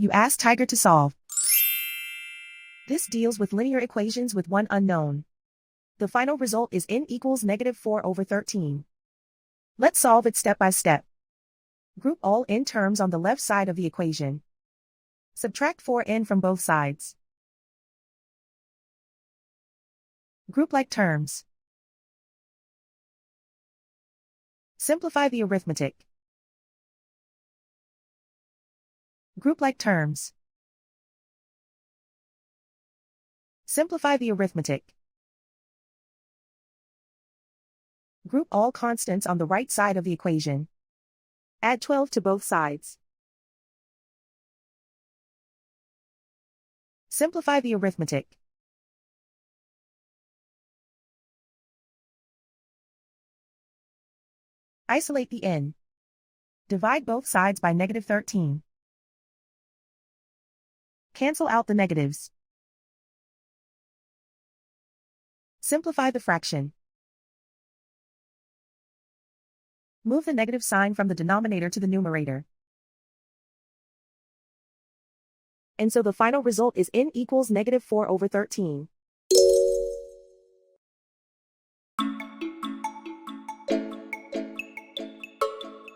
You ask Tiger to solve. This deals with linear equations with one unknown. The final result is n equals -4/13. Let's solve it step by step. Group all n terms on the left side of the equation. Subtract 4n from both sides. Group like terms. Simplify the arithmetic. Group like terms. Simplify the arithmetic. Group all constants on the right side of the equation. Add 12 to both sides. Simplify the arithmetic. Isolate the n. Divide both sides by -13. Cancel out the negatives. Simplify the fraction. Move the negative sign from the denominator to the numerator. And so the final result is n equals -4/13.